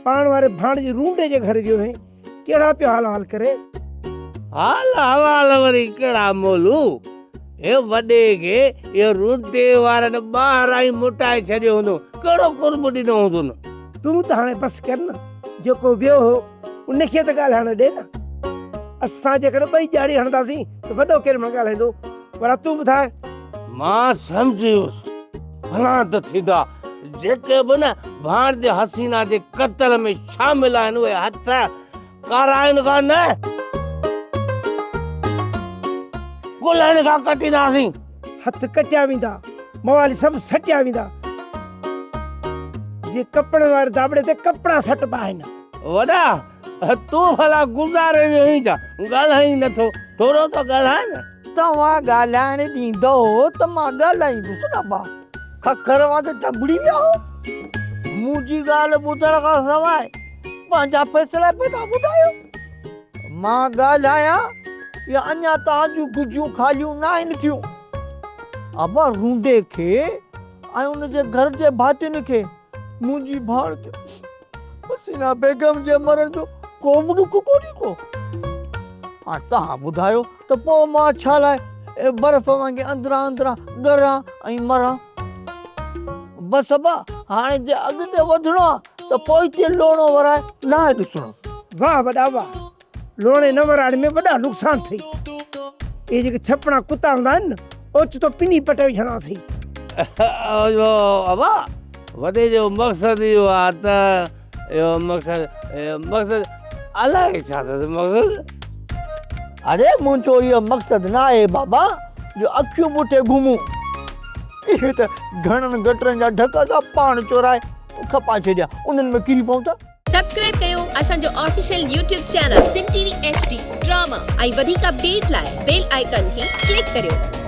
पाण वारे भाण जे रूंडे जे घर जो है केड़ा पे हाल करे। हाल हवाल वरी केड़ा मोलू ए वडे के ये रूंडे वारन बाहर आई मुटाए छड्यो हुंदो केड़ो कुर्ब ॾिनो हुंदो न। तू त हाणे बस कर न, जेको वियो हो उनखे त ॻाल्हाइण ॾे न। असां जेकॾहिं ॿई ॼाड़ी हणंदासीं त वॾो केरु न ॻाल्हाईंदो। पर तूं ॿुधाए। मां सम्झियुसि भला त थींदा जेके बि न भाण जे हसीना जे क़त्ल में शामिल आहिनि उहे हथ कराइनि खां न गुलनि खां कटींदासीं। हथ कटिया वेंदा, मवाली सभु सटिया वेंदा। जे कपड़े वारे दाबड़े ते कपड़ा सटबा आहिनि। वॾा तूं भला गुज़ारे वियो ई छा, ॻाल्हाई नथो, थोरो त ॻाल्हाए न। तव्हां ॻाल्हाइण ॾींदो त मां ॻाल्हाईंदुसि न बा। खखर वांगुरु चंबड़ी विया हो। मुंहिंजी ॻाल्हि ॿुधण खां सवाइ पंहिंजा फ़ैसिला पिया था ॿुधायो। मां ॻाल्हायां या अञा तव्हांजूं गुजियूं ख़ालियूं न आहिनि थियूं। अबा रूंडे खे ऐं उनजे घर जे भातियुनि खे मुंहिंजी भाण खे हसीना बेगम जे मरण जो को बि ॾुख कोन्हे को। हाणे तव्हां ॿुधायो त पोइ मां छा लाइ बर्फ़ वांगुरु अंदरां ॻरां ऐं मरां। बसि बा हाणे जे अॻिते वधिणो आहे त पोइ हिते लोणो वराए नाहे ॾिसणो। वाह वॾा वाह, लोणे न वराइण में वॾा नुक़सान थई। ये जेके छपड़ा कुत्ता हूंदा आहिनि न ओचितो पिनी पटे छॾांसीं। अबा वॾे जो मक़सदु इहो आहे त इहो मक़सदु अलाए छा अथसि मक़सदु। अरे मुंहिंजो इहो मक़सदु न आहे बाबा जो अखियूं ॿुटे घुमूं। इहे त घणनि गटरनि जा ढक असां पाण चोराए खपा छॾिया, उन्हनि में किरी पऊं था। सब्सक्राइब कयो असांजो official YouTube channel Sindh TV HD drama ऐं वधीक अपडेट लाइ बेल आइकन खे क्लिक करियो।